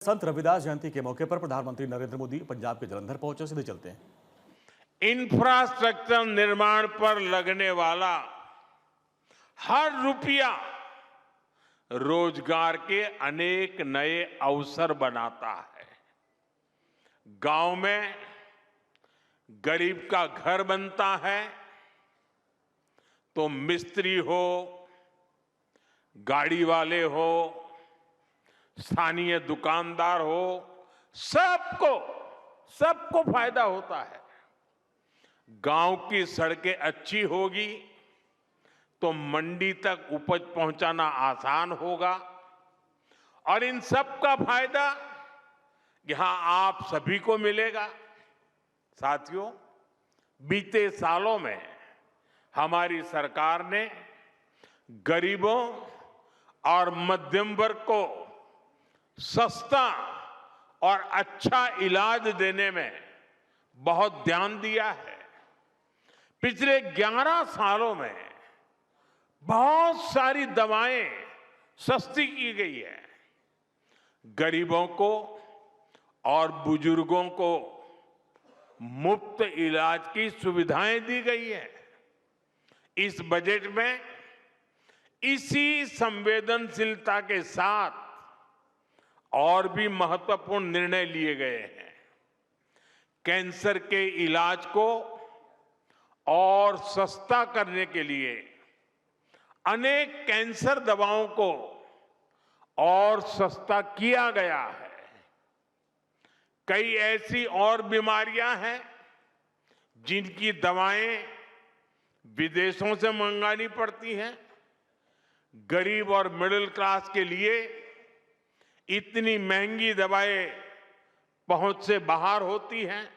संत रविदास जयंती के मौके पर प्रधानमंत्री नरेंद्र मोदी पंजाब के जलंधर पहुंचे। सीधे चलते हैं। इंफ्रास्ट्रक्चर निर्माण पर लगने वाला हर रुपया रोजगार के अनेक नए अवसर बनाता है। गांव में गरीब का घर बनता है तो मिस्त्री हो, गाड़ी वाले हो, स्थानीय दुकानदार हो, सबको फायदा होता है। गांव की सड़कें अच्छी होगी तो मंडी तक उपज पहुंचाना आसान होगा और इन सब का फायदा यहां आप सभी को मिलेगा। साथियों, बीते सालों में हमारी सरकार ने गरीबों और मध्यम वर्ग को सस्ता और अच्छा इलाज देने में बहुत ध्यान दिया है। पिछले 11 सालों में बहुत सारी दवाएं सस्ती की गई है। गरीबों को और बुजुर्गों को मुफ्त इलाज की सुविधाएं दी गई है। इस बजट में इसी संवेदनशीलता के साथ और भी महत्वपूर्ण निर्णय लिए गए हैं। कैंसर के इलाज को और सस्ता करने के लिए अनेक कैंसर दवाओं को और सस्ता किया गया है। कई ऐसी और बीमारियां हैं जिनकी दवाएं विदेशों से मंगानी पड़ती हैं। गरीब और मिडिल क्लास के लिए इतनी महंगी दवाएं पहुंच से बाहर होती हैं।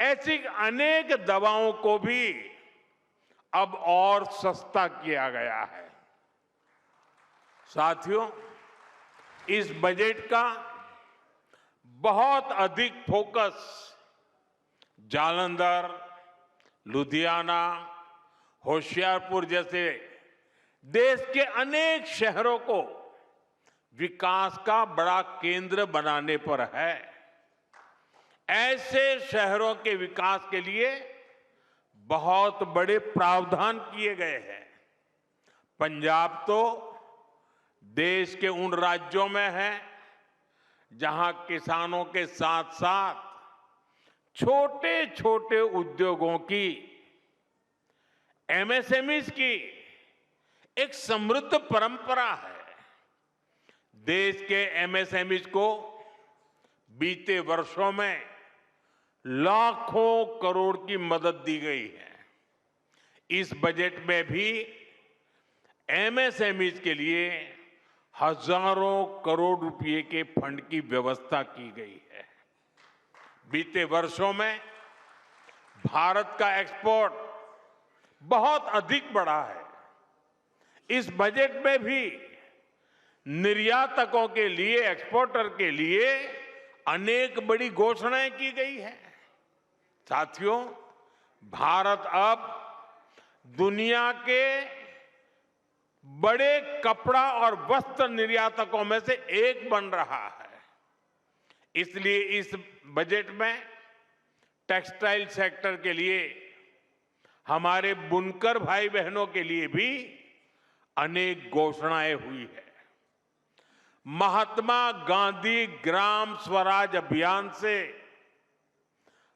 ऐसी अनेक दवाओं को भी अब और सस्ता किया गया है। साथियों, इस बजट का बहुत अधिक फोकस जालंधर, लुधियाना, होशियारपुर जैसे देश के अनेक शहरों को विकास का बड़ा केंद्र बनाने पर है। ऐसे शहरों के विकास के लिए बहुत बड़े प्रावधान किए गए हैं। पंजाब तो देश के उन राज्यों में है जहां किसानों के साथ साथ छोटे छोटे उद्योगों की, एमएसएमईज की एक समृद्ध परंपरा है। देश के एमएसएमईज को बीते वर्षों में लाखों करोड़ की मदद दी गई है। इस बजट में भी एमएसएमईज के लिए हजारों करोड़ रुपए के फंड की व्यवस्था की गई है। बीते वर्षों में भारत का एक्सपोर्ट बहुत अधिक बढ़ा है। इस बजट में भी निर्यातकों के लिए, एक्सपोर्टर के लिए अनेक बड़ी घोषणाएं की गई है। साथियों, भारत अब दुनिया के बड़े कपड़ा और वस्त्र निर्यातकों में से एक बन रहा है। इसलिए इस बजट में टेक्सटाइल सेक्टर के लिए, हमारे बुनकर भाई बहनों के लिए भी अनेक घोषणाएं हुई है। महात्मा गांधी ग्राम स्वराज अभियान से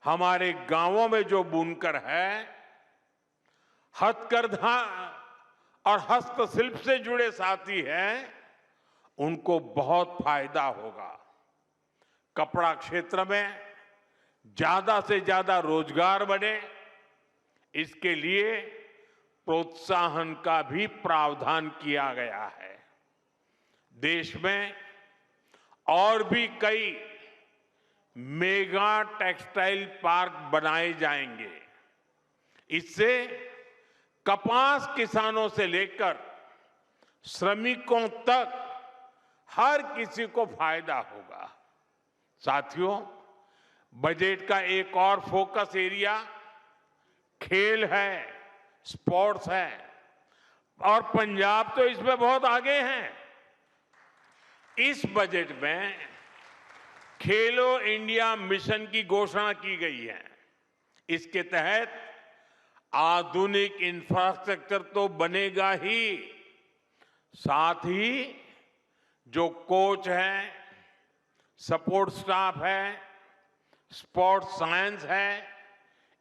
हमारे गांवों में जो बुनकर है, हथकरघा और हस्तशिल्प से जुड़े साथी हैं, उनको बहुत फायदा होगा। कपड़ा क्षेत्र में ज्यादा से ज्यादा रोजगार बने, इसके लिए प्रोत्साहन का भी प्रावधान किया गया है। देश में और भी कई मेगा टेक्सटाइल पार्क बनाए जाएंगे। इससे कपास किसानों से लेकर श्रमिकों तक हर किसी को फायदा होगा। साथियों, बजट का एक और फोकस एरिया खेल है, स्पोर्ट्स है और पंजाब तो इसमें बहुत आगे हैं। इस बजट में खेलो इंडिया मिशन की घोषणा की गई है। इसके तहत आधुनिक इंफ्रास्ट्रक्चर तो बनेगा ही, साथ ही जो कोच है, सपोर्ट स्टाफ है, स्पोर्ट्स साइंस है,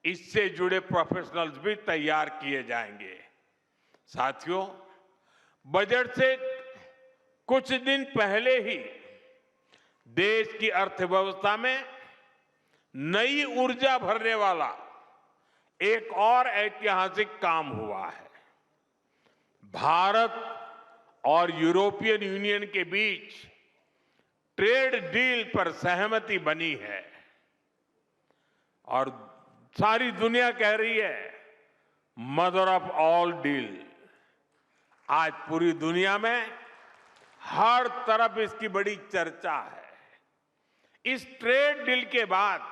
इससे जुड़े प्रोफेशनल्स भी तैयार किए जाएंगे। साथियों, बजट से कुछ दिन पहले ही देश की अर्थव्यवस्था में नई ऊर्जा भरने वाला एक और ऐतिहासिक काम हुआ है। भारत और यूरोपियन यूनियन के बीच ट्रेड डील पर सहमति बनी है और सारी दुनिया कह रही है मदर ऑफ ऑल डील। आज पूरी दुनिया में हर तरफ इसकी बड़ी चर्चा है। इस ट्रेड डील के बाद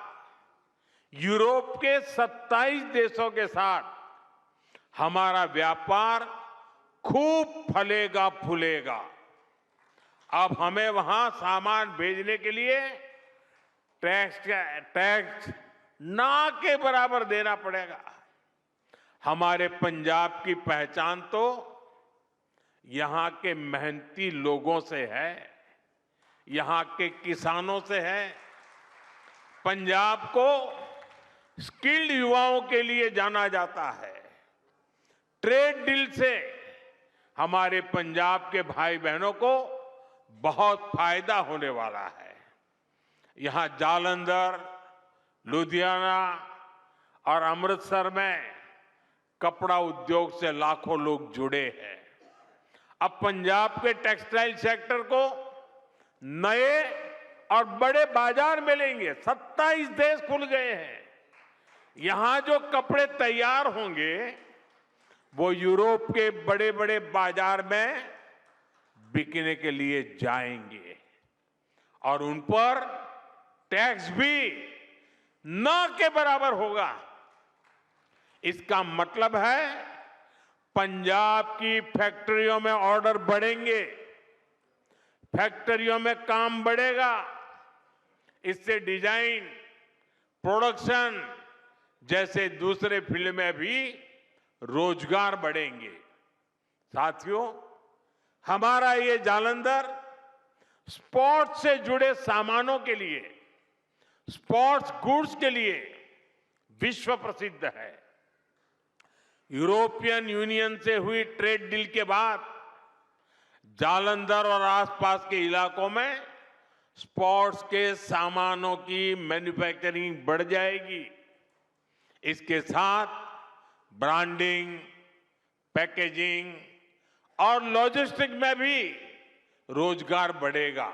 यूरोप के 27 देशों के साथ हमारा व्यापार खूब फलेगा फूलेगा। अब हमें वहां सामान भेजने के लिए टैक्स ना के बराबर देना पड़ेगा। हमारे पंजाब की पहचान तो यहां के मेहनती लोगों से है, यहां के किसानों से है। पंजाब को स्किल्ड युवाओं के लिए जाना जाता है। ट्रेड डील से हमारे पंजाब के भाई बहनों को बहुत फायदा होने वाला है। यहां जालंधर, लुधियाना और अमृतसर में कपड़ा उद्योग से लाखों लोग जुड़े हैं। अब पंजाब के टेक्सटाइल सेक्टर को नए और बड़े बाजार मिलेंगे। 27 देश खुल गए हैं। यहां जो कपड़े तैयार होंगे वो यूरोप के बड़े बड़े बाजार में बिकने के लिए जाएंगे और उन पर टैक्स भी न के बराबर होगा। इसका मतलब है पंजाब की फैक्ट्रियों में ऑर्डर बढ़ेंगे, फैक्ट्रियों में काम बढ़ेगा। इससे डिजाइन, प्रोडक्शन जैसे दूसरे फील्ड में भी रोजगार बढ़ेंगे। साथियों, हमारा ये जालंधर स्पोर्ट्स से जुड़े सामानों के लिए, स्पोर्ट्स गुड्स के लिए विश्व प्रसिद्ध है। यूरोपियन यूनियन से हुई ट्रेड डील के बाद जालंधर और आसपास के इलाकों में स्पोर्ट्स के सामानों की मैन्युफैक्चरिंग बढ़ जाएगी। इसके साथ ब्रांडिंग, पैकेजिंग और लॉजिस्टिक में भी रोजगार बढ़ेगा।